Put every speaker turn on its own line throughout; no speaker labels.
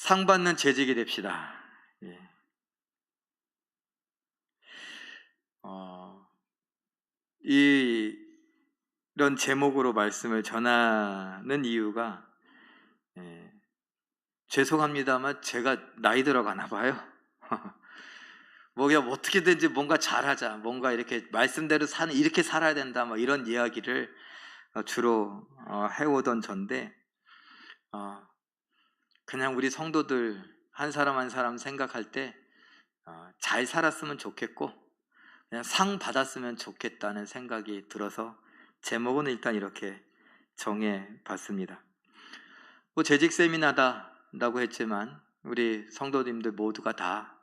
상 받는 재직이 됩시다. 예. 어, 이런 제목으로 말씀을 전하는 이유가, 예, 죄송합니다만 제가 나이 들어가나 봐요. 뭐야, 어떻게든지 뭔가 잘하자, 뭔가 이렇게 말씀대로 사는, 이렇게 살아야 된다, 뭐 이런 이야기를 주로 해오던 전데, 어, 그냥 우리 성도들 한 사람 한 사람 생각할 때 잘 살았으면 좋겠고 그냥 상 받았으면 좋겠다는 생각이 들어서 제목은 일단 이렇게 정해 봤습니다. 뭐 재직 세미나다라고 했지만 우리 성도님들 모두가 다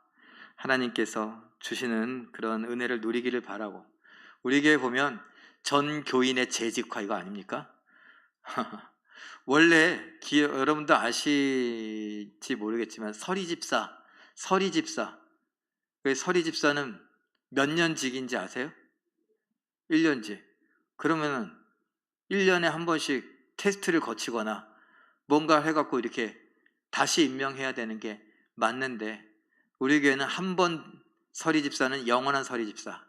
하나님께서 주시는 그런 은혜를 누리기를 바라고, 우리 교회 보면 전 교인의 재직화 이거 아닙니까? 원래 여러분도 아실지 모르겠지만 서리집사 그 서리집사는 몇 년직인지 아세요? 1년직. 그러면은 1년에 한 번씩 테스트를 거치거나 뭔가 해갖고 이렇게 다시 임명해야 되는 게 맞는데, 우리 교회는 한 번 서리집사는 영원한 서리집사.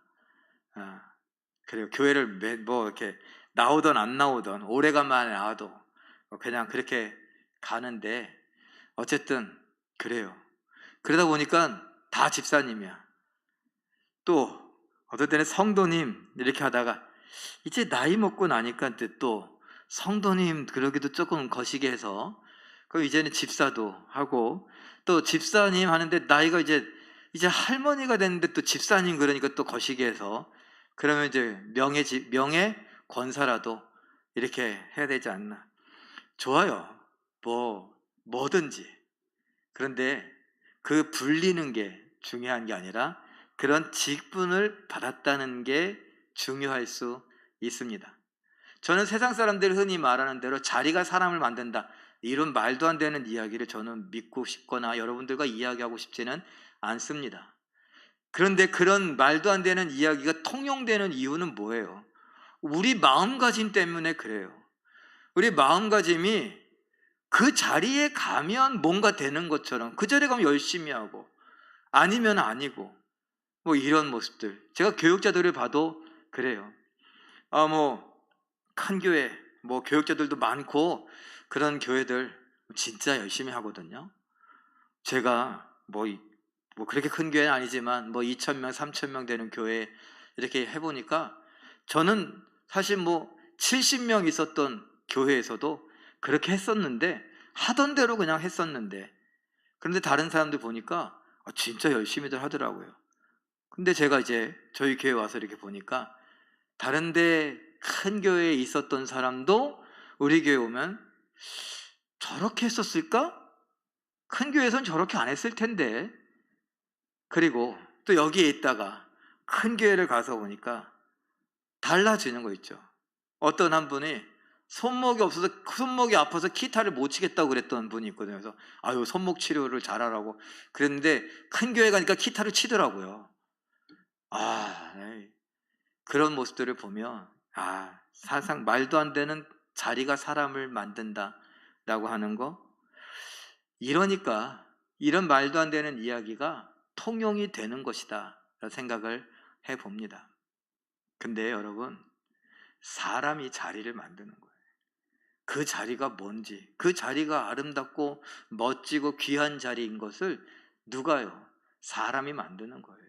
그리고 교회를 뭐 이렇게 나오던 안 나오던 오래간만에 나와도 그냥 그렇게 가는데, 어쨌든 그래요. 그러다 보니까 다 집사님이야. 또 어떨 때는 성도님 이렇게 하다가 이제 나이 먹고 나니까 또 성도님 그러기도 조금 거시기 해서 그럼 이제는 집사도 하고, 또 집사님 하는데 나이가 이제 할머니가 됐는데 또 집사님 그러니까 또 거시기 해서, 그러면 이제 명예 권사라도 이렇게 해야 되지 않나. 좋아요. 뭐든지. 그런데 그 불리는 게 중요한 게 아니라 그런 직분을 받았다는 게 중요할 수 있습니다. 저는 세상 사람들이 흔히 말하는 대로 자리가 사람을 만든다, 이런 말도 안 되는 이야기를 저는 믿고 싶거나 여러분들과 이야기하고 싶지는 않습니다. 그런데 그런 말도 안 되는 이야기가 통용되는 이유는 뭐예요? 우리 마음가짐 때문에 그래요. 우리 마음가짐이 그 자리에 가면 뭔가 되는 것처럼, 그 자리에 가면 열심히 하고 아니면 아니고, 뭐 이런 모습들, 제가 교육자들을 봐도 그래요. 큰 교회, 뭐 교육자들도 많고 그런 교회들 진짜 열심히 하거든요. 제가 뭐 그렇게 큰 교회는 아니지만 뭐 2,000명, 3,000명 되는 교회 이렇게 해보니까, 저는 사실 뭐 70명 있었던 교회에서도 그렇게 했었는데, 하던 대로 그냥 했었는데, 그런데 다른 사람들 보니까 진짜 열심히들 하더라고요. 근데 제가 이제 저희 교회 와서 이렇게 보니까 다른데 큰 교회에 있었던 사람도 우리 교회 오면 저렇게 했었을까? 큰 교회에선 저렇게 안 했을 텐데. 그리고 또 여기에 있다가 큰 교회를 가서 보니까 달라지는 거 있죠. 어떤 한 분이 손목이 아파서 기타를 못 치겠다고 그랬던 분이 있거든요. 그래서 아유, 손목 치료를 잘하라고 그랬는데 큰 교회 가니까 기타를 치더라고요. 에이. 그런 모습들을 보면 사상 말도 안 되는 자리가 사람을 만든다라고 하는 거, 이러니까 이런 말도 안 되는 이야기가 통용이 되는 것이다 라는 생각을 해봅니다. 근데 여러분, 사람이 자리를 만드는 거예요. 그 자리가 뭔지, 그 자리가 아름답고 멋지고 귀한 자리인 것을 누가요? 사람이 만드는 거예요.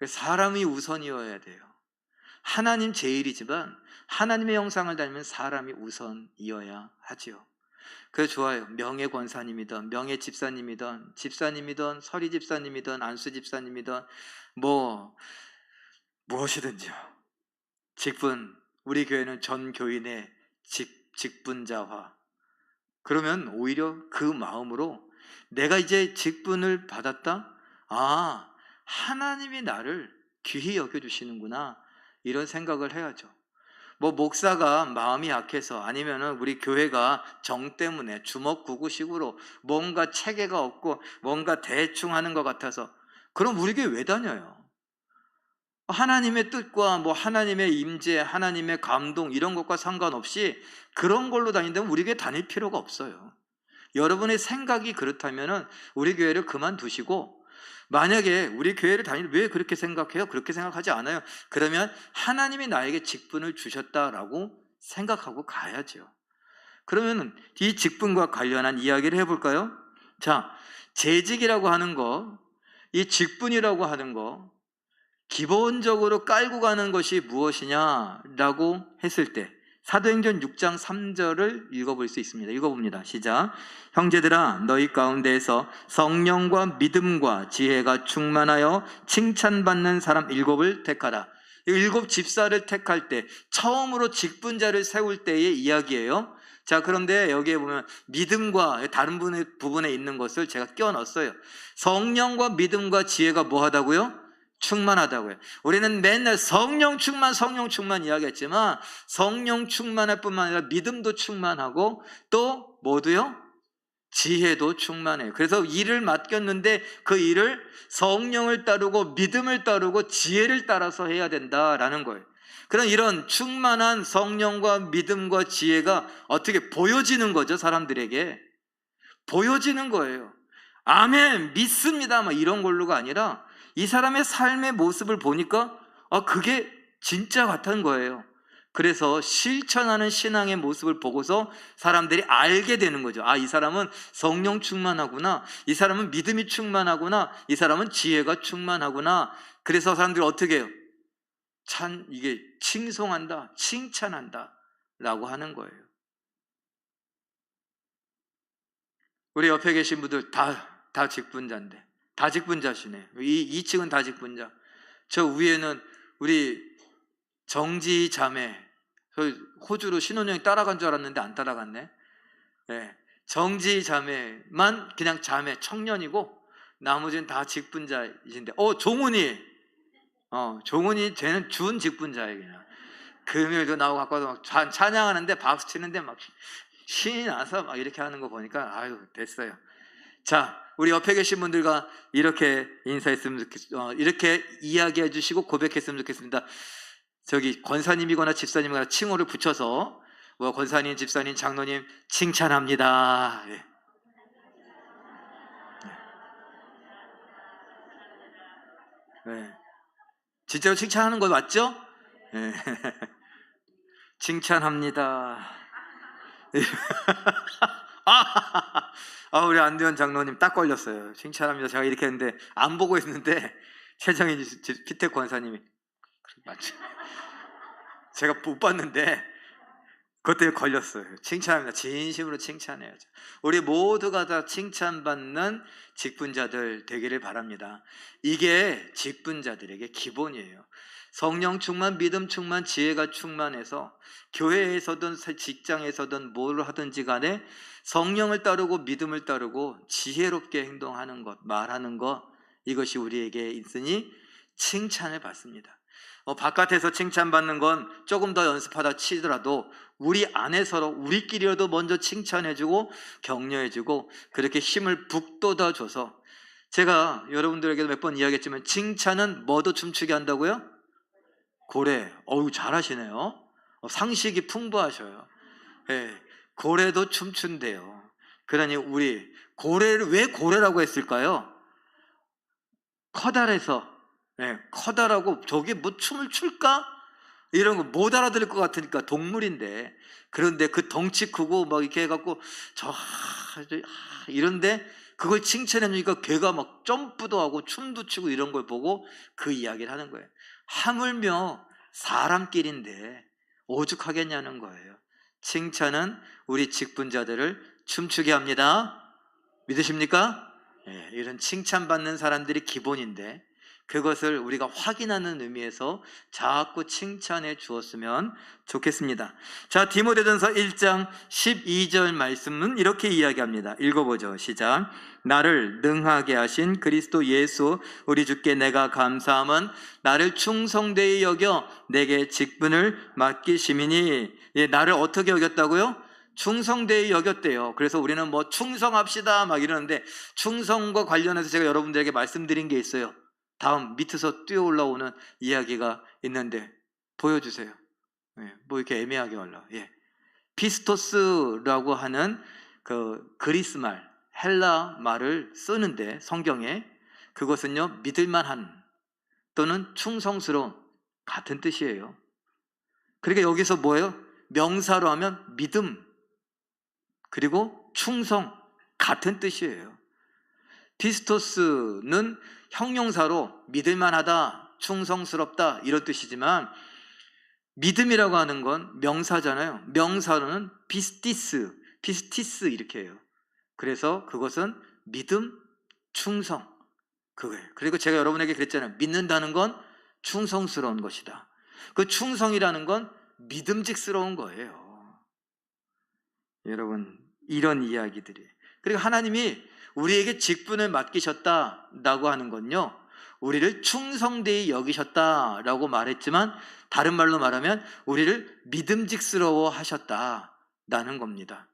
사람이 우선이어야 돼요. 하나님 제일이지만 하나님의 형상을 닮은 사람이 우선이어야 하지요. 그래서 좋아요. 명예 권사님이든 명예 집사님이든 서리 집사님이든 안수 집사님이든 뭐 무엇이든지요. 직분, 우리 교회는 전 교인의 직분자화. 그러면 오히려 그 마음으로 내가 이제 직분을 받았다? 하나님이 나를 귀히 여겨주시는구나, 이런 생각을 해야죠. 뭐 목사가 마음이 약해서 아니면은 우리 교회가 정 때문에 주먹구구식으로 뭔가 체계가 없고 뭔가 대충 하는 것 같아서, 그럼 우리 교회 왜 다녀요? 하나님의 뜻과 뭐 하나님의 임재, 하나님의 감동 이런 것과 상관없이 그런 걸로 다닌다면 우리 교회 다닐 필요가 없어요. 여러분의 생각이 그렇다면은 우리 교회를 그만두시고, 만약에 우리 교회를 다니는데 왜 그렇게 생각해요? 그렇게 생각하지 않아요. 그러면 하나님이 나에게 직분을 주셨다라고 생각하고 가야죠. 그러면 이 직분과 관련한 이야기를 해볼까요? 자, 재직이라고 하는 거, 이 직분이라고 하는 거, 기본적으로 깔고 가는 것이 무엇이냐라고 했을 때 사도행전 6장 3절을 읽어볼 수 있습니다. 읽어봅니다. 시작. 형제들아, 너희 가운데에서 성령과 믿음과 지혜가 충만하여 칭찬받는 사람 7을 택하라. 7 집사를 택할 때 처음으로 직분자를 세울 때의 이야기예요. 자, 그런데 여기에 보면 믿음과 다른 부분에 있는 것을 제가 끼워 넣었어요. 성령과 믿음과 지혜가 뭐 하다고요? 충만하다고요. 우리는 맨날 성령 충만 이야기했지만 성령 충만할 뿐만 아니라 믿음도 충만하고 또 모두요? 지혜도 충만해요. 그래서 일을 맡겼는데 그 일을 성령을 따르고 믿음을 따르고 지혜를 따라서 해야 된다라는 거예요. 그런 이런 충만한 성령과 믿음과 지혜가 어떻게 보여지는 거죠? 사람들에게 보여지는 거예요. 아멘, 믿습니다, 막 이런 걸로가 아니라 이 사람의 삶의 모습을 보니까 그게 진짜 같은 거예요. 그래서 실천하는 신앙의 모습을 보고서 사람들이 알게 되는 거죠. 이 사람은 성령 충만하구나, 이 사람은 믿음이 충만하구나, 이 사람은 지혜가 충만하구나. 그래서 사람들이 어떻게 해요? 이게 칭송한다, 칭찬한다 라고 하는 거예요. 우리 옆에 계신 분들 다 직분자인데, 다 직분자시네. 이 층은 다 직분자. 저 위에는 우리 정지 자매, 호주로 신혼여행 따라간 줄 알았는데 안 따라갔네. 네. 정지 자매만 그냥 자매, 청년이고 나머지는 다 직분자이신데, 종훈이 쟤는 준 직분자예요. 그냥 금요일도 나오고 갖고 와서 찬양하는데 박수 치는데 막 신이 나서 막 이렇게 하는 거 보니까 아유, 됐어요. 자, 우리 옆에 계신 분들과 이렇게 인사했으면 좋겠습니다. 이렇게 이야기해 주시고 고백했으면 좋겠습니다. 저기 권사님이거나 집사님이거나 칭호를 붙여서 권사님, 집사님, 장로님 칭찬합니다. 예. 네. 진짜로 칭찬하는 거 맞죠? 네. 칭찬합니다. 우리 안대현 장로님 딱 걸렸어요. 칭찬합니다. 제가 이렇게 했는데 안 보고 있는데 최정희 피택 권사님이 맞죠? 제가 못 봤는데 그것 때문에 걸렸어요. 칭찬합니다. 진심으로 칭찬해야죠. 우리 모두가 다 칭찬받는 직분자들 되기를 바랍니다. 이게 직분자들에게 기본이에요. 성령 충만, 믿음 충만, 지혜가 충만해서 교회에서든 직장에서든 뭘 하든지 간에 성령을 따르고 믿음을 따르고 지혜롭게 행동하는 것, 말하는 것, 이것이 우리에게 있으니 칭찬을 받습니다. 바깥에서 칭찬받는 건 조금 더 연습하다 치더라도 우리 안에서 우리끼리라도 먼저 칭찬해주고 격려해주고 그렇게 힘을 북돋아줘서, 제가 여러분들에게도 몇 번 이야기했지만 칭찬은 뭐도 춤추게 한다고요? 고래. 잘하시네요. 상식이 풍부하셔요. 네, 고래도 춤춘대요. 그러니 우리 고래를 왜 고래라고 했을까요? 커다래서. 네, 커다라고 저게 뭐 춤을 출까? 이런 거 못 알아들을 것 같으니까 동물인데, 그런데 그 덩치 크고 막 이렇게 해갖고 이런데 그걸 칭찬해 주니까 걔가 막 점프도 하고 춤도 추고 이런 걸 보고 그 이야기를 하는 거예요. 하물며 사람끼리인데 오죽하겠냐는 거예요. 칭찬은 우리 직분자들을 춤추게 합니다. 믿으십니까? 이런 칭찬받는 사람들이 기본인데 그것을 우리가 확인하는 의미에서 자꾸 칭찬해 주었으면 좋겠습니다. 자, 디모데전서 1장 12절 말씀은 이렇게 이야기합니다. 읽어보죠. 시작. 나를 능하게 하신 그리스도 예수 우리 주께 내가 감사함은 나를 충성되이 여겨 내게 직분을 맡기심이니. 나를 어떻게 여겼다고요? 충성되이 여겼대요. 그래서 우리는 충성합시다 막 이러는데, 충성과 관련해서 제가 여러분들에게 말씀드린 게 있어요. 다음 밑에서 뛰어 올라오는 이야기가 있는데 보여주세요. 이렇게 애매하게 올라. 피스토스라고 하는 그 그리스 말, 헬라 말을 쓰는데 성경에 그것은요 믿을만한 또는 충성스러운 같은 뜻이에요. 그러니까 여기서 뭐예요? 명사로 하면 믿음 그리고 충성 같은 뜻이에요. 피스토스는 형용사로 믿을만하다, 충성스럽다 이런 뜻이지만 믿음이라고 하는 건 명사잖아요. 명사로는 피스티스 이렇게 해요. 그래서 그것은 믿음, 충성 그거예요. 그리고 제가 여러분에게 그랬잖아요. 믿는다는 건 충성스러운 것이다. 그 충성이라는 건 믿음직스러운 거예요. 여러분 이런 이야기들이. 그리고 하나님이 우리에게 직분을 맡기셨다라고 하는 건요 우리를 충성되이 여기셨다라고 말했지만 다른 말로 말하면 우리를 믿음직스러워 하셨다라는 겁니다.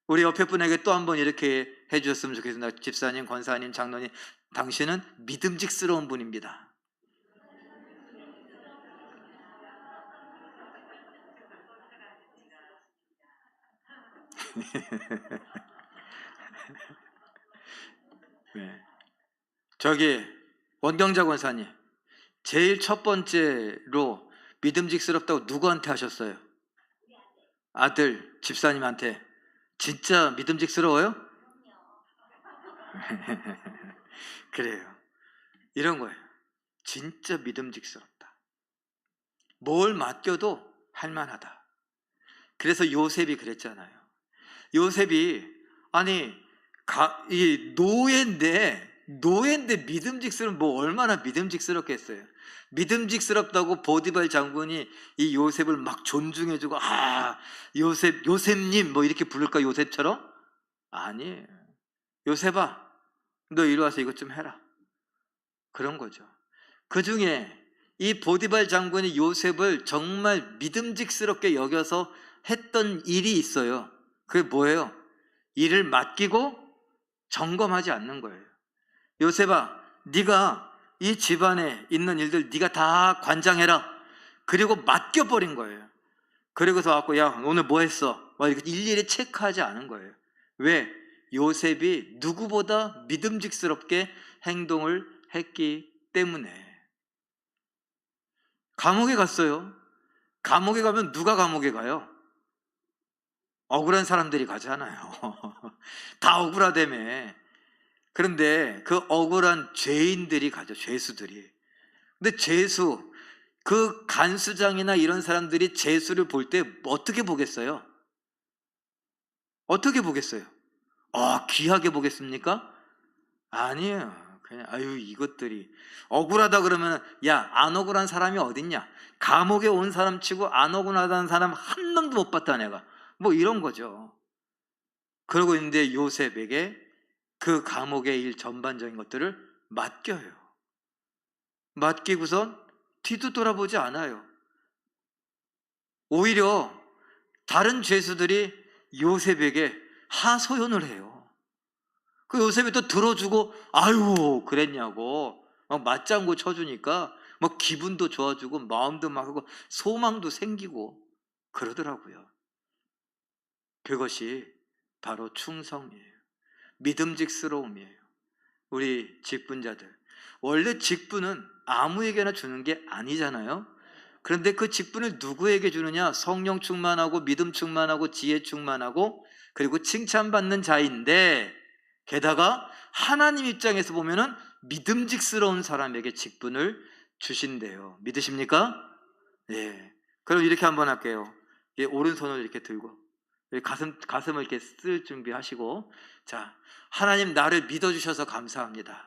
우리 옆에 분에게 또 한 번 이렇게 해주셨으면 좋겠습니다. 집사님, 권사님, 장로님, 당신은 믿음직스러운 분입니다. 네. 저기 원경자 권사님 제일 첫 번째로 믿음직스럽다고 누구한테 하셨어요? 아들, 집사님한테. 진짜 믿음직스러워요? 그래요. 이런 거예요. 진짜 믿음직스럽다. 뭘 맡겨도 할만하다. 그래서 요셉이 그랬잖아요. 요셉이 아니 이 노예인데 믿음직스러운 뭐 얼마나 믿음직스럽겠어요. 믿음직스럽다고 보디발 장군이 이 요셉을 막 존중해주고 요셉님 뭐 이렇게 부를까 요셉처럼? 아니에요. 요셉아 너 이리 와서 이것 좀 해라. 그런 거죠. 그 중에 이 보디발 장군이 요셉을 정말 믿음직스럽게 여겨서 했던 일이 있어요. 그게 뭐예요? 일을 맡기고 점검하지 않는 거예요. 요셉아, 네가 이 집안에 있는 일들 네가 다 관장해라. 그리고 맡겨버린 거예요. 그리고서 와서 야 오늘 뭐 했어? 막 이렇게 일일이 체크하지 않은 거예요. 왜? 요셉이 누구보다 믿음직스럽게 행동을 했기 때문에. 감옥에 갔어요. 감옥에 가면 누가 감옥에 가요? 억울한 사람들이 가잖아요. 다 억울하다며. 그런데 그 억울한 죄인들이 가죠. 죄수들이. 근데 죄수, 그 간수장이나 이런 사람들이 죄수를 볼 때 어떻게 보겠어요? 어떻게 보겠어요? 귀하게 보겠습니까? 아니에요. 그냥 아유 이것들이 억울하다 그러면 야 안 억울한 사람이 어딨냐? 감옥에 온 사람 치고 안 억울하다는 사람 한 놈도 못 봤다 내가. 뭐 이런 거죠. 그러고 있는데 요셉에게 그 감옥의 일 전반적인 것들을 맡겨요. 맡기고선 뒤도 돌아보지 않아요. 오히려 다른 죄수들이 요셉에게 하소연을 해요. 그 요셉이 또 들어주고 아유 그랬냐고 막 맞장구 쳐주니까 막 기분도 좋아지고 마음도 막 하고 소망도 생기고 그러더라고요. 그것이 바로 충성이에요. 믿음직스러움이에요. 우리 직분자들 원래 직분은 아무에게나 주는 게 아니잖아요. 그런데 그 직분을 누구에게 주느냐? 성령 충만하고 믿음 충만하고 지혜 충만하고 그리고 칭찬받는 자인데 게다가 하나님 입장에서 보면은 믿음직스러운 사람에게 직분을 주신대요. 믿으십니까? 예. 그럼 이렇게 한번 할게요. 예, 오른손을 이렇게 들고 가슴을 이렇게 쓸 준비하시고 자, 하나님 나를 믿어주셔서 감사합니다.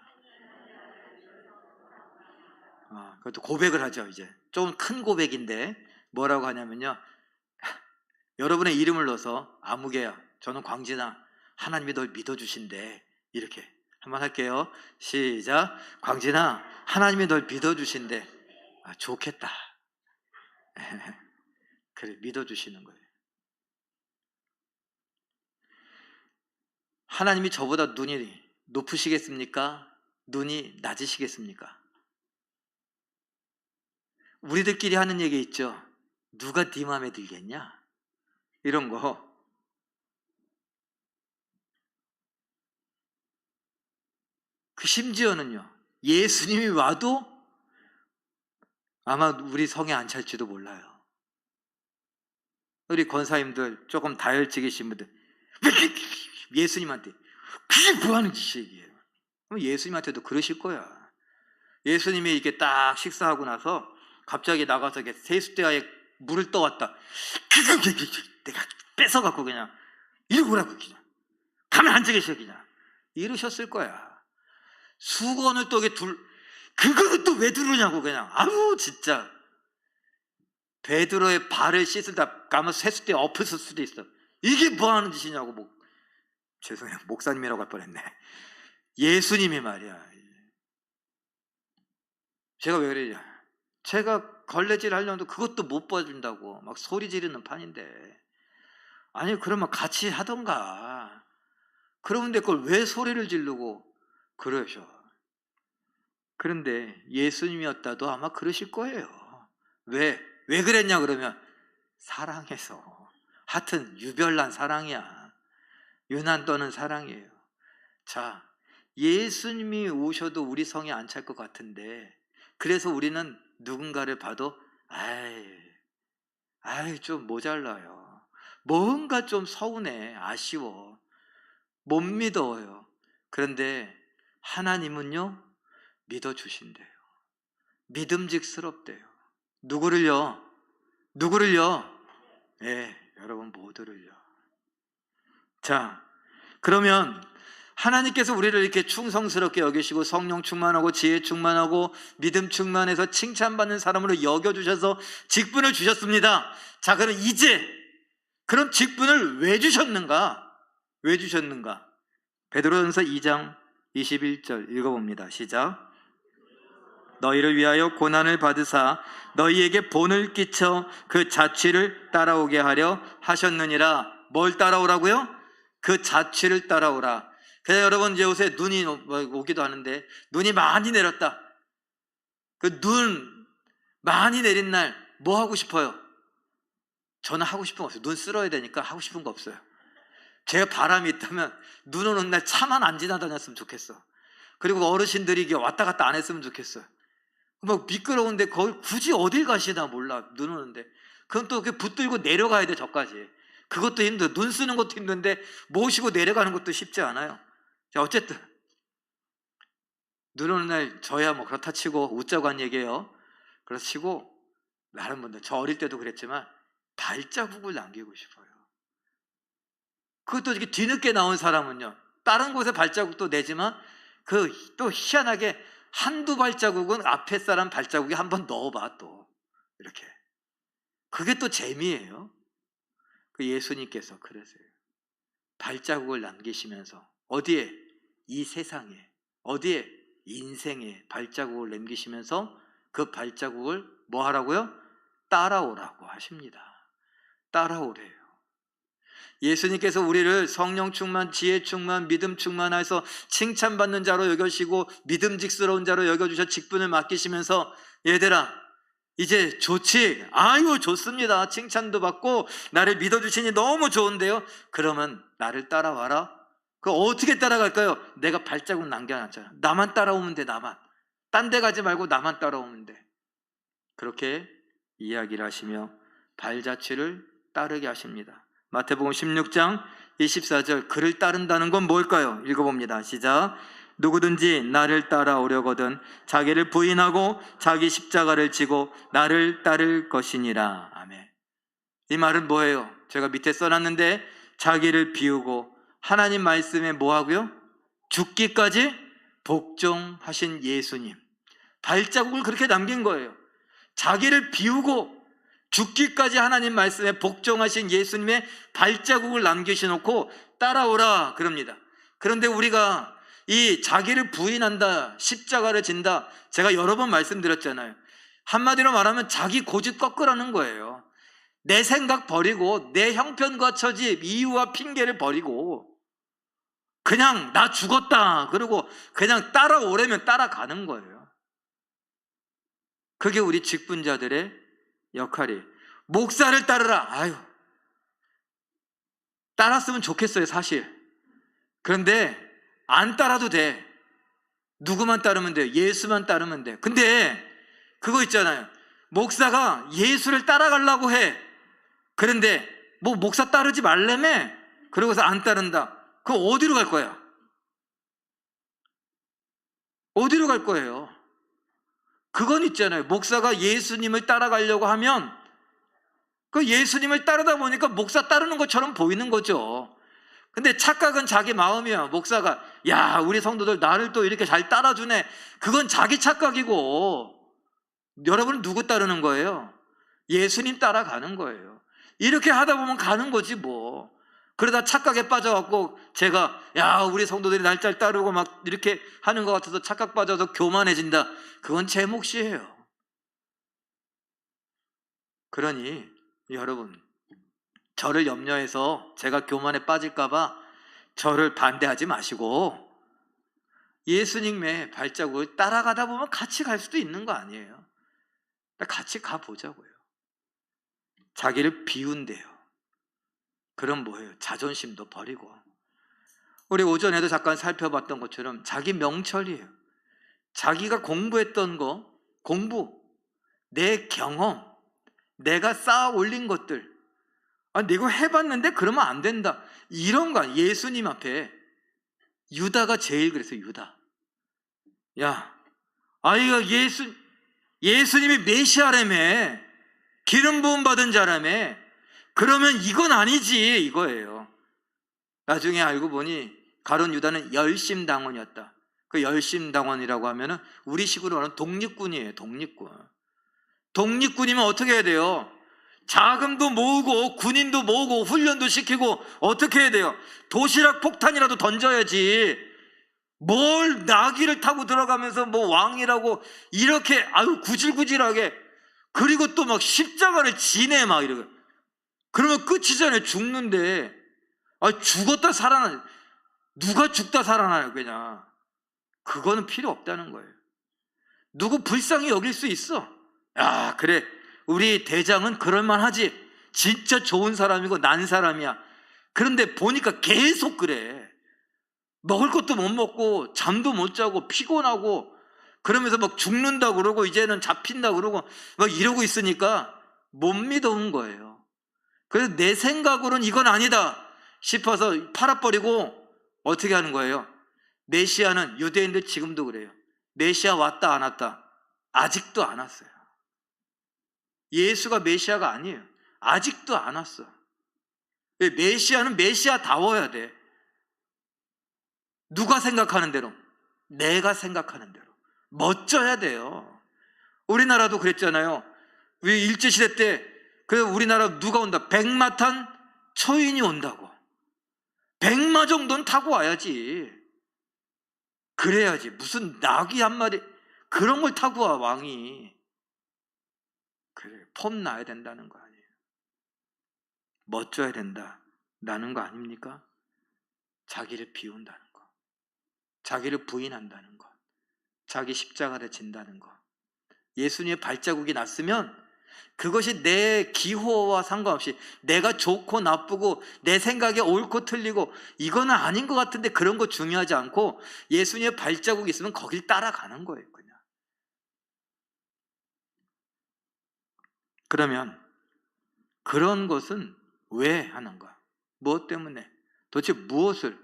그것도 고백을 하죠. 이제 조금 큰 고백인데 뭐라고 하냐면요. 여러분의 이름을 넣어서 아무개야 저는 광진아 하나님이 널 믿어주신대 이렇게 한번 할게요. 시작. 광진아 하나님이 널 믿어주신대. 좋겠다. 그래 믿어주시는 거예요. 하나님이 저보다 눈이 높으시겠습니까? 눈이 낮으시겠습니까? 우리들끼리 하는 얘기 있죠. 누가 네 마음에 들겠냐? 이런 거. 그 심지어는요, 예수님이 와도 아마 우리 성에 안 찰지도 몰라요. 우리 권사님들 조금 다혈질이신 분들 예수님한테 그게 뭐하는 짓이에요? 그럼 예수님한테도 그러실 거야. 예수님이 이렇게 딱 식사하고 나서 갑자기 나가서 세숫대야에 물을 떠왔다. 내가 뺏어갖고 그냥 이리 오라고, 그냥 가만 앉아 계셔, 그냥 이러셨을 거야. 수건을 또 이게 그거는 또 왜 두르냐고, 그냥. 아우 진짜. 베드로의 발을 씻으다 가면 세숫대에 엎었을 수도 있어. 이게 뭐하는 짓이냐고. 죄송해요, 목사님이라고 할 뻔했네. 예수님이 말이야. 제가 왜 그러냐, 제가 걸레질 하려는데 그것도 못 봐준다고 막 소리 지르는 판인데, 아니 그러면 같이 하던가. 그러는데 그걸 왜 소리를 지르고 그러셔. 그런데 예수님이었다도 아마 그러실 거예요. 왜 그랬냐 그러면 사랑해서. 하여튼 유별난 사랑이야. 유난 떠는 사랑이에요. 자, 예수님이 오셔도 우리 성에 안 찰 것 같은데, 그래서 우리는 누군가를 봐도 아이 좀 모자라요. 뭔가 좀 서운해, 아쉬워, 못 믿어요. 그런데 하나님은요, 믿어주신대요. 믿음직스럽대요. 누구를요? 예, 여러분 모두를요. 자, 그러면 하나님께서 우리를 이렇게 충성스럽게 여기시고 성령 충만하고 지혜 충만하고 믿음 충만해서 칭찬받는 사람으로 여겨주셔서 직분을 주셨습니다. 자, 그럼 이제 그럼 직분을 왜 주셨는가? 베드로전서 2장 21절 읽어봅니다. 시작. 너희를 위하여 고난을 받으사 너희에게 본을 끼쳐 그 자취를 따라오게 하려 하셨느니라. 뭘 따라오라고요? 그 자취를 따라오라. 그래서 여러분, 이제 요새 눈이 오기도 하는데, 눈이 많이 내렸다. 그 눈 많이 내린 날 뭐 하고 싶어요? 저는 하고 싶은 거 없어요. 눈 쓸어야 되니까 하고 싶은 거 없어요. 제가 바람이 있다면 눈 오는 날 차만 안 지나다녔으면 좋겠어. 그리고 어르신들이 이게 왔다 갔다 안 했으면 좋겠어요. 막 미끄러운데 거기 굳이 어딜 가시나 몰라, 눈 오는데. 그럼 또 붙들고 내려가야 돼, 저까지. 그것도 힘들어. 눈 쓰는 것도 힘든데 모시고 내려가는 것도 쉽지 않아요. 자, 어쨌든 눈 오는 날 저야 뭐 그렇다 치고 웃자고 한 얘기예요. 그렇다 치고 다른 분들, 저 어릴 때도 그랬지만 발자국을 남기고 싶어요. 그것도 이렇게 뒤늦게 나온 사람은요, 다른 곳에 발자국도 내지만 그 또 희한하게 한두 발자국은 앞에 사람 발자국에 한번 넣어봐, 또 이렇게. 그게 또 재미예요. 그 예수님께서 그러세요. 발자국을 남기시면서 어디에? 이 세상에, 어디에? 인생에 발자국을 남기시면서 그 발자국을 뭐 하라고요? 따라오라고 하십니다. 따라오래요. 예수님께서 우리를 성령 충만, 지혜 충만, 믿음 충만해서 칭찬받는 자로 여겨시고 믿음직스러운 자로 여겨주셔 직분을 맡기시면서, 얘들아 이제 좋지? 아유 좋습니다. 칭찬도 받고 나를 믿어주시니 너무 좋은데요. 그러면 나를 따라와라. 그 어떻게 따라갈까요? 내가 발자국 남겨놨잖아. 나만 따라오면 돼. 나만. 딴 데 가지 말고 나만 따라오면 돼. 그렇게 이야기를 하시며 발자취를 따르게 하십니다. 마태복음 16장 24절, 그를 따른다는 건 뭘까요? 읽어봅니다. 시작. 누구든지 나를 따라오려거든 자기를 부인하고 자기 십자가를 지고 나를 따를 것이니라. 아멘. 이 말은 뭐예요? 제가 밑에 써놨는데, 자기를 비우고 하나님 말씀에 뭐 하고요? 죽기까지 복종하신 예수님, 발자국을 그렇게 남긴 거예요. 자기를 비우고 죽기까지 하나님 말씀에 복종하신 예수님의 발자국을 남기셔놓고 따라오라 그럽니다. 그런데 우리가 이 자기를 부인한다, 십자가를 진다, 제가 여러 번 말씀드렸잖아요. 한마디로 말하면 자기 고집 꺾으라는 거예요. 내 생각 버리고 내 형편과 처지, 이유와 핑계를 버리고 그냥 나 죽었다 그러고 그냥 따라오려면 따라가는 거예요. 그게 우리 직분자들의 역할이에요. 목사를 따르라. 아유, 따랐으면 좋겠어요, 사실. 그런데 안 따라도 돼. 누구만 따르면 돼요? 예수만 따르면 돼요. 근데 그거 있잖아요. 목사가 예수를 따라가려고 해. 그런데 뭐 목사 따르지 말라며? 그러고서 안 따른다. 그럼 어디로 갈 거야? 어디로 갈 거예요? 그건 있잖아요. 목사가 예수님을 따라가려고 하면 그 예수님을 따르다 보니까 목사 따르는 것처럼 보이는 거죠. 근데 착각은 자기 마음이야. 목사가 야, 우리 성도들 나를 또 이렇게 잘 따라주네. 그건 자기 착각이고, 여러분은 누구 따르는 거예요? 예수님 따라가는 거예요. 이렇게 하다 보면 가는 거지 뭐. 그러다 착각에 빠져갖고 제가 야, 우리 성도들이 날 잘 따르고 막 이렇게 하는 것 같아서 착각 빠져서 교만해진다. 그건 제 몫이에요. 그러니 여러분, 저를 염려해서 제가 교만에 빠질까봐 저를 반대하지 마시고 예수님의 발자국을 따라가다 보면 같이 갈 수도 있는 거 아니에요. 같이 가보자고요. 자기를 비운대요. 그럼 뭐예요? 자존심도 버리고. 우리 오전에도 잠깐 살펴봤던 것처럼 자기 명철이에요. 자기가 공부했던 거, 공부, 내 경험, 내가 쌓아 올린 것들, 내가 해봤는데 그러면 안 된다. 이런 거 예수님 앞에 유다가 제일 그랬어요. 유다. 야, 이거 예수님이 메시아라며, 기름 부음 받은 자라며, 그러면 이건 아니지 이거예요. 나중에 알고 보니 가룟 유다는 열심당원이었다. 그 열심당원이라고 하면은 우리식으로 하는 독립군이에요. 독립군이면 어떻게 해야 돼요? 자금도 모으고 군인도 모으고 훈련도 시키고 어떻게 해야 돼요? 도시락 폭탄이라도 던져야지. 뭘 나귀를 타고 들어가면서 뭐 왕이라고 이렇게 구질구질하게, 그리고 또 막 십자가를 지내 막 이러고. 그러면 끝이잖아요. 죽는데. 죽었다 살아나. 누가 죽다 살아나요 그냥. 그거는 필요 없다는 거예요. 누구 불쌍히 여길 수 있어. 야, 그래, 우리 대장은 그럴만하지. 진짜 좋은 사람이고 난 사람이야. 그런데 보니까 계속 그래. 먹을 것도 못 먹고 잠도 못 자고 피곤하고 그러면서 막 죽는다 그러고 이제는 잡힌다 그러고 막 이러고 있으니까 못 믿어온 거예요. 그래서 내 생각으로는 이건 아니다 싶어서 팔아버리고 어떻게 하는 거예요? 메시아는 유대인들 지금도 그래요. 메시아 왔다 안 왔다? 아직도 안 왔어요. 예수가 메시아가 아니에요. 아직도 안 왔어. 메시아는 메시아다워야 돼. 누가 생각하는 대로, 내가 생각하는 대로 멋져야 돼요. 우리나라도 그랬잖아요. 왜 일제시대 때 우리나라 누가 온다? 백마 탄 초인이 온다고. 백마 정도는 타고 와야지. 그래야지. 무슨 나귀 한 마리 그런 걸 타고 와 왕이. 그래, 폼 나야 된다는 거 아니에요. 멋져야 된다라는 거 아닙니까? 자기를 비운다는 거, 자기를 부인한다는 거, 자기 십자가를 진다는 거. 예수님의 발자국이 났으면 그것이 내 기호와 상관없이 내가 좋고 나쁘고 내 생각에 옳고 틀리고 이거는 아닌 것 같은데 그런 거 중요하지 않고 예수님의 발자국이 있으면 거길 따라가는 거예요. 그냥. 그러면 그런 것은 왜 하는가? 무엇 때문에? 도대체 무엇을?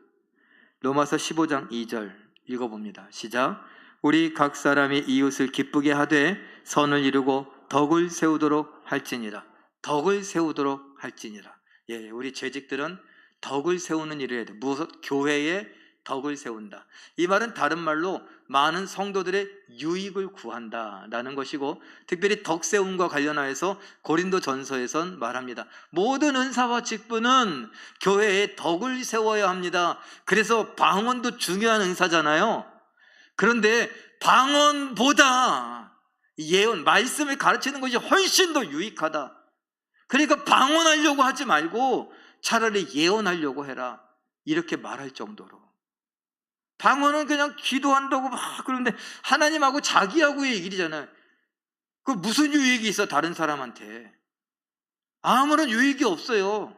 로마서 15장 2절 읽어봅니다. 시작. 우리 각 사람이 이웃을 기쁘게 하되 선을 이루고 덕을 세우도록 할지니라. 덕을 세우도록 할지니라. 예, 우리 재직들은 덕을 세우는 일을 해야 돼. 무엇? 교회에 덕을 세운다. 이 말은 다른 말로 많은 성도들의 유익을 구한다라는 것이고, 특별히 덕 세움과 관련하여서 고린도 전서에선 말합니다. 모든 은사와 직분은 교회에 덕을 세워야 합니다. 그래서 방언도 중요한 은사잖아요. 그런데 방언보다 예언, 말씀을 가르치는 것이 훨씬 더 유익하다. 그러니까 방언하려고 하지 말고 차라리 예언하려고 해라. 이렇게 말할 정도로. 방언은 그냥 기도한다고 막 그러는데 하나님하고 자기하고의 얘기잖아요. 그 무슨 유익이 있어 다른 사람한테? 아무런 유익이 없어요.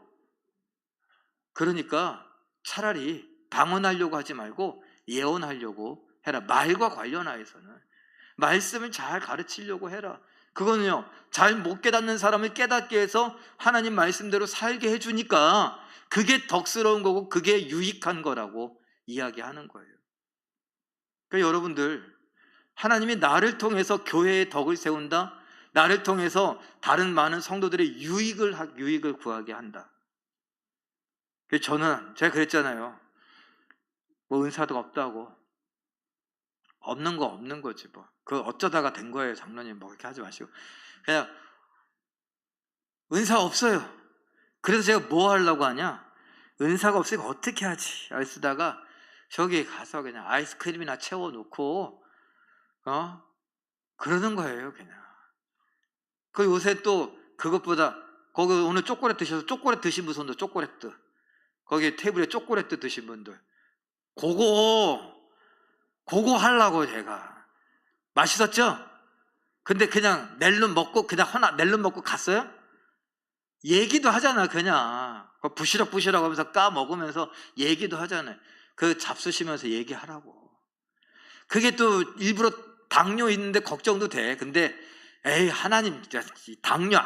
그러니까 차라리 방언하려고 하지 말고 예언하려고 해라. 말과 관련하여서는 말씀을 잘 가르치려고 해라. 그거는요, 잘 못 깨닫는 사람을 깨닫게 해서 하나님 말씀대로 살게 해주니까 그게 덕스러운 거고 그게 유익한 거라고 이야기하는 거예요. 그러니까 여러분들, 하나님이 나를 통해서 교회의 덕을 세운다, 나를 통해서 다른 많은 성도들의 유익을 구하게 한다. 그래서 저는, 제가 그랬잖아요. 뭐 은사도 없다고. 없는 거 없는 거지 뭐. 그 어쩌다가 된 거예요, 장로님. 뭐 그렇게 하지 마시고. 그냥 은사 없어요. 그래서 제가 뭐 하려고 하냐? 은사가 없으니까 어떻게 하지? 쓰다가 저기 가서 그냥 아이스크림이나 채워놓고 그러는 거예요, 그냥. 그 요새 또 그것보다 거기 오늘 초콜릿 드셔서 초콜릿 드신 분들, 초콜릿 거기 테이블에 초콜릿 드신 분들, 그거 하려고 제가. 맛있었죠? 근데 그냥 낼름 먹고 그냥 낼름 먹고 갔어요? 얘기도 하잖아. 그냥 부시럭부시럭 하면서 까 먹으면서 얘기도 하잖아요. 그 잡수시면서 얘기하라고. 그게 또 일부러 당뇨 있는데 걱정도 돼. 근데 에이, 하나님 당뇨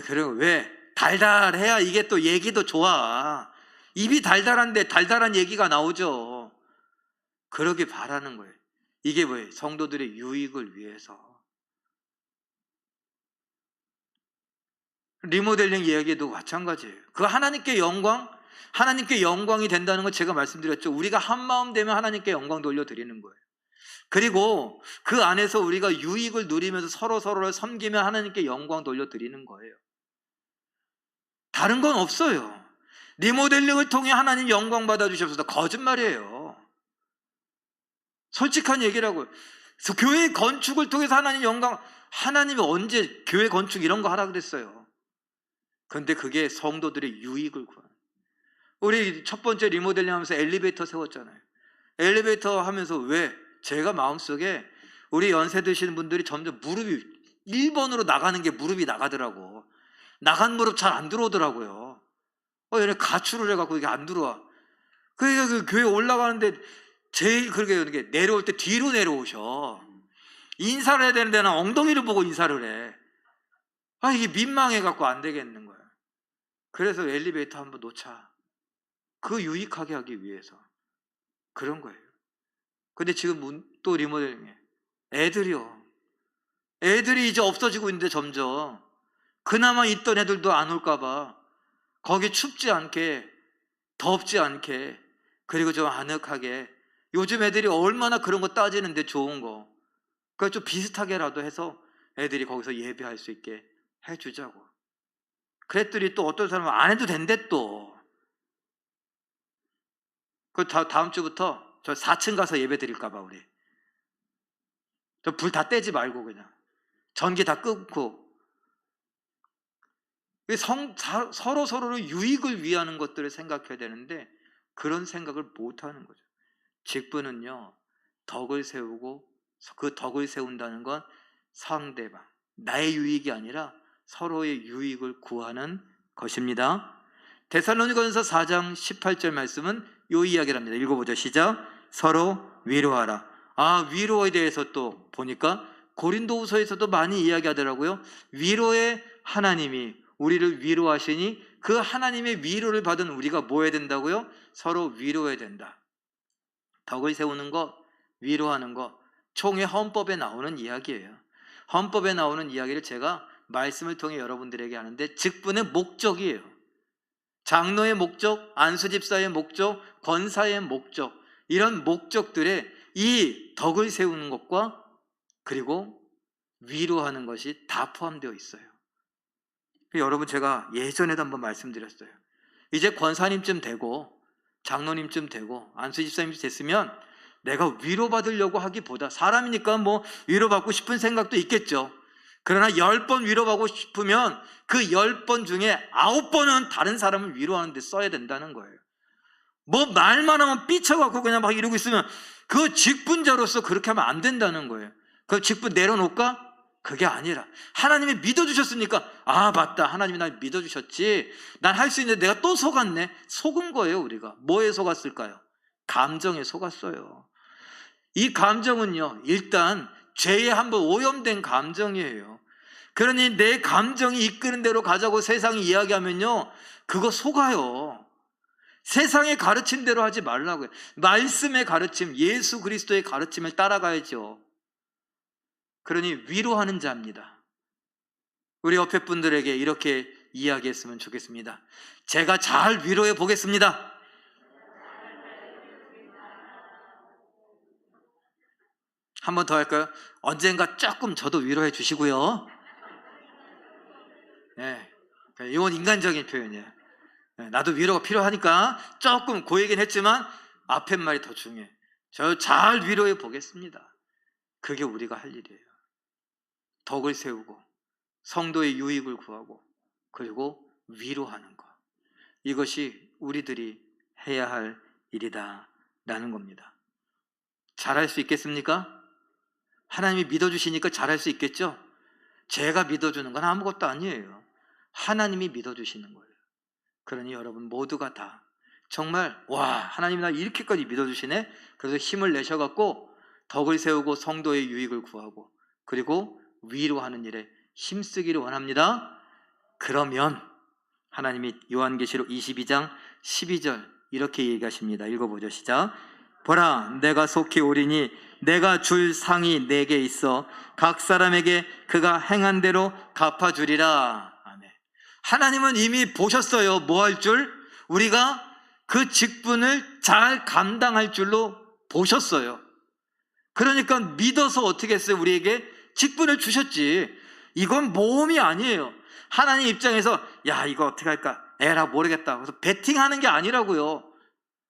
그리고 왜 달달해야 이게 또 얘기도 좋아. 입이 달달한데 달달한 얘기가 나오죠. 그러길 바라는 거예요. 이게 뭐예요? 성도들의 유익을 위해서. 리모델링 이야기도 마찬가지예요. 그 하나님께 영광이 된다는 걸 제가 말씀드렸죠. 우리가 한 마음 되면 하나님께 영광 돌려드리는 거예요. 그리고 그 안에서 우리가 유익을 누리면서 서로를 섬기며 하나님께 영광 돌려드리는 거예요. 다른 건 없어요. 리모델링을 통해 하나님 영광 받아주셔서 거짓말이에요. 솔직한 얘기라고요. 교회 건축을 통해서 하나님이 언제 교회 건축 이런 거 하라 그랬어요. 그런데 그게 성도들의 유익을 구하는. 우리 첫 번째 리모델링 하면서 엘리베이터 세웠잖아요. 엘리베이터 하면서 왜? 제가 마음속에 우리 연세 드시는 분들이 점점 무릎이 1번으로 나가는 게 무릎이 나가더라고. 나간 무릎 잘 안 들어오더라고요. 얘네 가출을 해갖고 이게 안 들어와. 그러니까 그 교회 올라가는데 제일 그렇게 내려올 때 뒤로 내려오셔. 인사를 해야 되는데 난 엉덩이를 보고 인사를 해. 이게 민망해갖고 안 되겠는 거야. 그래서 엘리베이터 한번 놓자. 그 유익하게 하기 위해서. 그런 거예요. 근데 지금 또 리모델링해. 애들이 이제 없어지고 있는데 점점. 그나마 있던 애들도 안 올까봐. 거기 춥지 않게, 덥지 않게, 그리고 좀 아늑하게. 요즘 애들이 얼마나 그런 거 따지는데 좋은 거. 그러니까 좀 비슷하게라도 해서 애들이 거기서 예배할 수 있게 해주자고. 그랬더니 또 어떤 사람은 안 해도 된대 또. 그 다음 주부터 저 4층 가서 예배 드릴까봐 우리. 저 불 다 떼지 말고 그냥. 전기 다 끊고. 서로를 유익을 위하는 것들을 생각해야 되는데 그런 생각을 못하는 거죠. 직분은요, 덕을 세우고 그 덕을 세운다는 건 상대방, 나의 유익이 아니라 서로의 유익을 구하는 것입니다. 데살로니가전서 4장 18절 말씀은 요 이야기를 합니다. 읽어보죠. 시작. 서로 위로하라. 위로에 대해서 또 보니까 고린도후서에서도 많이 이야기하더라고요. 위로의 하나님이 우리를 위로하시니 그 하나님의 위로를 받은 우리가 뭐 해야 된다고요? 서로 위로해야 된다. 덕을 세우는 것, 위로하는 것, 총회 헌법에 나오는 이야기예요. 헌법에 나오는 이야기를 제가 말씀을 통해 여러분들에게 하는데 직분의 목적이에요. 장로의 목적, 안수집사의 목적, 권사의 목적, 이런 목적들에 이 덕을 세우는 것과 그리고 위로하는 것이 다 포함되어 있어요. 여러분, 제가 예전에도 한번 말씀드렸어요. 이제 권사님쯤 되고 장로님쯤 되고 안수집사님이 됐으면 내가 위로받으려고 하기보다, 사람이니까 뭐 위로받고 싶은 생각도 있겠죠. 그러나 10번 위로받고 싶으면 그 10번 중에 9번은 다른 사람을 위로하는 데 써야 된다는 거예요. 뭐 말만 하면 삐쳐갖고 그냥 막 이러고 있으면 그 직분자로서 그렇게 하면 안 된다는 거예요. 그 직분 내려놓을까? 그게 아니라 하나님이 믿어주셨으니까 맞다, 하나님이 날 믿어주셨지, 난 할 수 있는데 내가 또 속았네. 속은 거예요. 우리가 뭐에 속았을까요? 감정에 속았어요. 이 감정은요, 일단 죄에 한번 오염된 감정이에요. 그러니 내 감정이 이끄는 대로 가자고 세상이 이야기하면요, 그거 속아요. 세상의 가르침대로 하지 말라고요. 말씀의 가르침, 예수 그리스도의 가르침을 따라가야죠. 그러니 위로하는 자입니다. 우리 옆에 분들에게 이렇게 이야기했으면 좋겠습니다. 제가 잘 위로해 보겠습니다. 한 번 더 할까요? 언젠가 조금 저도 위로해 주시고요. 네, 이건 인간적인 표현이에요. 네, 나도 위로가 필요하니까 조금 고이긴 했지만 앞에 말이 더 중요해. 저 잘 위로해 보겠습니다. 그게 우리가 할 일이에요. 덕을 세우고 성도의 유익을 구하고 그리고 위로하는 것, 이것이 우리들이 해야 할 일이다 라는 겁니다. 잘할 수 있겠습니까? 하나님이 믿어주시니까 잘할 수 있겠죠? 제가 믿어주는 건 아무것도 아니에요. 하나님이 믿어주시는 거예요. 그러니 여러분 모두가 다 정말 와, 하나님이 나 이렇게까지 믿어주시네? 그래서 힘을 내셔갖고 덕을 세우고 성도의 유익을 구하고 그리고 위로하는 일에 힘쓰기를 원합니다. 그러면 하나님이 요한계시록 22장 12절 이렇게 얘기하십니다. 읽어보죠. 시작. 보라, 내가 속히 오리니 내가 줄 상이 내게 있어 각 사람에게 그가 행한 대로 갚아주리라. 아멘. 하나님은 이미 보셨어요. 뭐 할 줄? 우리가 그 직분을 잘 감당할 줄로 보셨어요. 그러니까 믿어서 어떻게 했어요? 우리에게 직분을 주셨지. 이건 모험이 아니에요. 하나님 입장에서 야, 이거 어떻게 할까? 에라 모르겠다. 그래서 베팅하는 게 아니라고요.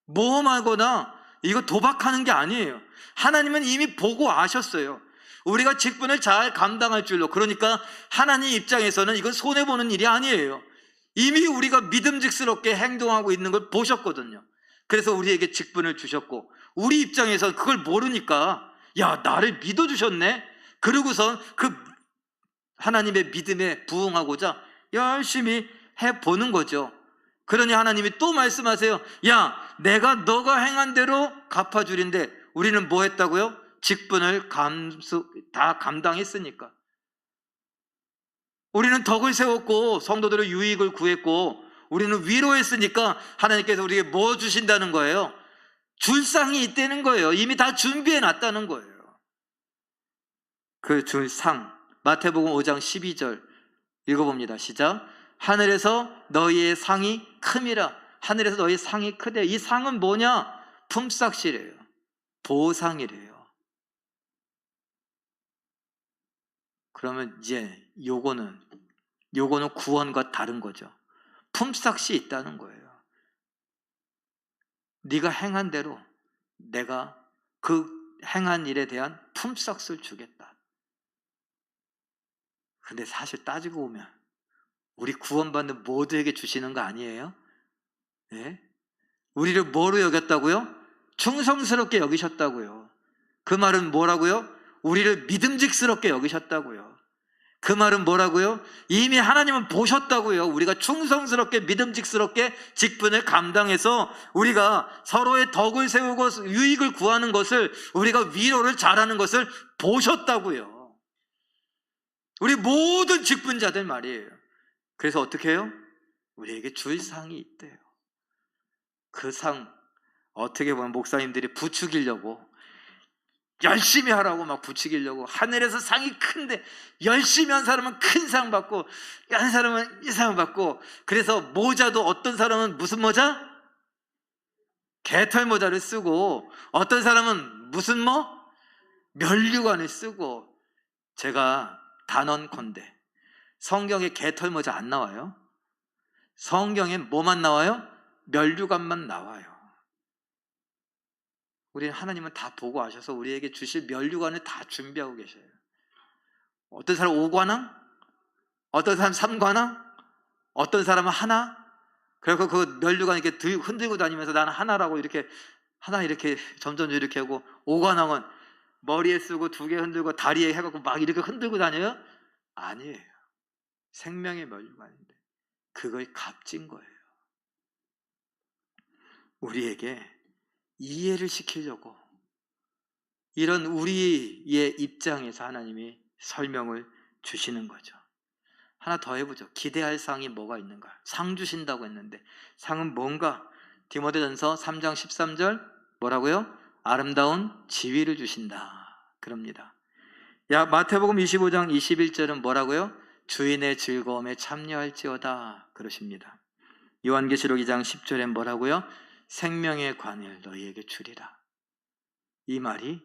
모험하거나 이거 도박하는 게 아니에요. 하나님은 이미 보고 아셨어요. 우리가 직분을 잘 감당할 줄로. 그러니까 하나님 입장에서는 이건 손해보는 일이 아니에요. 이미 우리가 믿음직스럽게 행동하고 있는 걸 보셨거든요. 그래서 우리에게 직분을 주셨고 우리 입장에서 그걸 모르니까 야, 나를 믿어주셨네? 그러고선 그 하나님의 믿음에 부응하고자 열심히 해보는 거죠. 그러니 하나님이 또 말씀하세요. 야, 내가 너가 행한 대로 갚아주린데 우리는 뭐 했다고요? 직분을 다 감당했으니까. 우리는 덕을 세웠고 성도들의 유익을 구했고 우리는 위로했으니까 하나님께서 우리에게 뭐 주신다는 거예요? 줄상이 있다는 거예요. 이미 다 준비해 놨다는 거예요. 그 줄상, 마태복음 5장 12절 읽어봅니다. 시작. 하늘에서 너희의 상이 큼이라. 하늘에서 너희의 상이 크대. 이 상은 뭐냐? 품삯이래요. 보상이래요. 그러면 이제 요거는 구원과 다른 거죠. 품삯이 있다는 거예요. 네가 행한 대로 내가 그 행한 일에 대한 품삯을 주겠다. 근데 사실 따지고 보면 우리 구원받는 모두에게 주시는 거 아니에요? 예? 우리를 뭐로 여겼다고요? 충성스럽게 여기셨다고요. 그 말은 뭐라고요? 우리를 믿음직스럽게 여기셨다고요. 그 말은 뭐라고요? 이미 하나님은 보셨다고요. 우리가 충성스럽게 믿음직스럽게 직분을 감당해서 우리가 서로의 덕을 세우고 유익을 구하는 것을, 우리가 위로를 잘하는 것을 보셨다고요. 우리 모든 직분자들 말이에요. 그래서 어떻게 해요? 우리에게 줄 상이 있대요. 그 상, 어떻게 보면 목사님들이 부추기려고 열심히 하라고 막 부추기려고, 하늘에서 상이 큰데 열심히 한 사람은 큰 상 받고 한 사람은 이 상 받고, 그래서 모자도 어떤 사람은 무슨 모자? 개털 모자를 쓰고, 어떤 사람은 무슨 면류관을 쓰고. 제가 단언컨대 성경에 개털 모자 안 나와요. 성경에 뭐만 나와요? 면류관만 나와요. 우리는 하나님은 다 보고 아셔서 우리에게 주실 면류관을 다 준비하고 계셔요. 어떤 사람 5관왕, 어떤 사람 3관왕, 어떤 사람은 하나. 그리고 그 면류관 이렇게 흔들고 다니면서 나는 하나라고 이렇게 하나 이렇게 점점 이렇게 하고, 5관왕은 머리에 쓰고 2개 흔들고 다리에 해갖고 막 이렇게 흔들고 다녀요? 아니에요. 생명의 면류관인데 그걸 값진 거예요. 우리에게 이해를 시키려고 이런 우리의 입장에서 하나님이 설명을 주시는 거죠. 하나 더 해보죠. 기대할 상이 뭐가 있는가? 상 주신다고 했는데 상은 뭔가? 디모데전서 3장 13절 뭐라고요? 아름다운 지위를 주신다 그럽니다. 마태복음 25장 21절은 뭐라고요? 주인의 즐거움에 참여할지어다 그러십니다. 요한계시록 2장 10절엔 뭐라고요? 생명의 관을 너희에게 주리라. 이 말이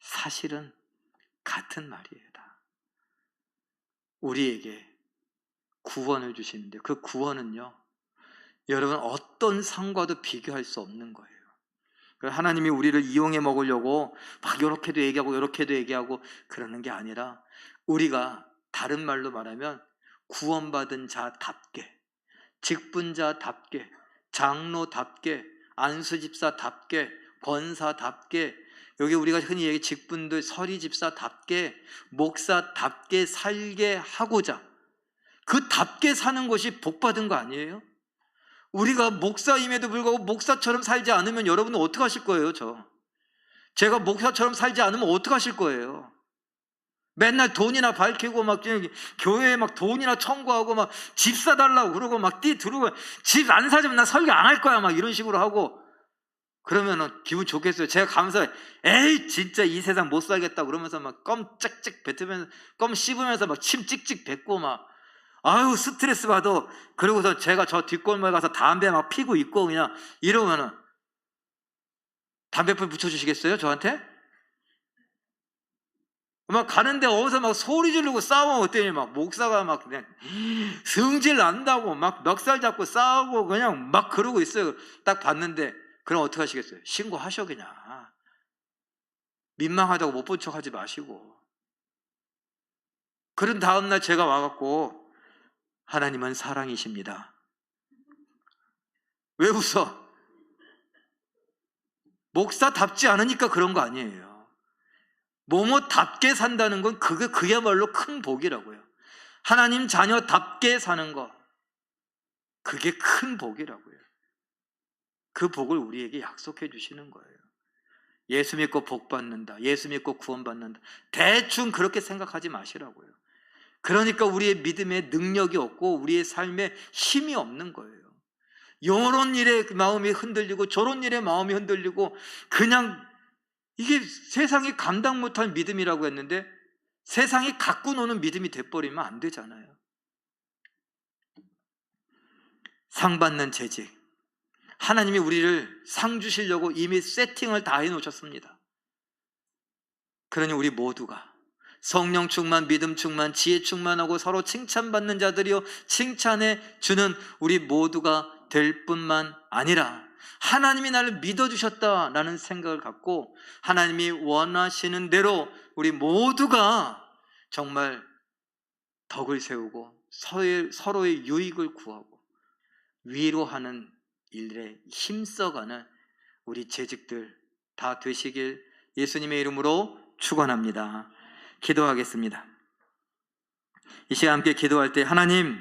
사실은 같은 말이에요. 다. 우리에게 구원을 주시는데 그 구원은요, 여러분 어떤 상과도 비교할 수 없는 거예요. 하나님이 우리를 이용해 먹으려고 막 이렇게도 얘기하고 이렇게도 얘기하고 그러는 게 아니라, 우리가 다른 말로 말하면 구원받은 자답게, 직분자답게, 장로답게, 안수집사답게, 권사답게, 여기 우리가 흔히 얘기해 직분들 서리집사답게, 목사답게 살게 하고자, 그 답게 사는 것이 복받은 거 아니에요? 우리가 목사임에도 불구하고 목사처럼 살지 않으면 여러분은 어떻게 하실 거예요? 제가 목사처럼 살지 않으면 어떻게 하실 거예요? 맨날 돈이나 밝히고 막 교회에 막 돈이나 청구하고 막 집 사달라고 그러고 막 들어오고 집 안 사주면 나 설교 안 할 거야 막 이런 식으로 하고 그러면은 기분 좋겠어요. 제가 가면서 에이 진짜 이 세상 못 살겠다 그러면서 막 껌 찍찍 뱉으면서 껌 씹으면서 막 침 찍찍 뱉고 막 아유 스트레스 받아. 그러고서 제가 저 뒷골목에 가서 담배 막 피고 있고 그냥 이러면은 담배불 붙여주시겠어요? 저한테? 막 가는데 어디서 막 소리 지르고 싸우면 어때니? 막 목사가 막 그냥 성질 난다고 막 멱살 잡고 싸우고 그냥 막 그러고 있어요. 딱 봤는데 그럼 어떻게 하시겠어요? 신고하셔 그냥. 민망하다고 못 본 척 하지 마시고. 그런 다음날 제가 와갖고 하나님은 사랑이십니다. 왜 웃어? 목사답지 않으니까 그런 거 아니에요. 뭐뭐답게 산다는 건 그야말로 큰 복이라고요. 하나님 자녀답게 사는 거, 그게 큰 복이라고요. 그 복을 우리에게 약속해 주시는 거예요. 예수 믿고 복 받는다, 예수 믿고 구원 받는다, 대충 그렇게 생각하지 마시라고요. 그러니까 우리의 믿음에 능력이 없고 우리의 삶에 힘이 없는 거예요. 요런 일에 마음이 흔들리고 저런 일에 마음이 흔들리고 그냥 이게 세상이 감당 못할 믿음이라고 했는데 세상이 갖고 노는 믿음이 돼버리면 안 되잖아요. 상 받는 재직, 하나님이 우리를 상 주시려고 이미 세팅을 다 해놓으셨습니다. 그러니 우리 모두가 성령 충만, 믿음 충만, 지혜 충만하고 서로 칭찬받는 자들이요 칭찬해 주는 우리 모두가 될 뿐만 아니라 하나님이 나를 믿어주셨다라는 생각을 갖고 하나님이 원하시는 대로 우리 모두가 정말 덕을 세우고 서로의 유익을 구하고 위로하는 일에 힘써가는 우리 재직들 다 되시길 예수님의 이름으로 축원합니다. 기도하겠습니다. 이 시간 함께 기도할 때 하나님,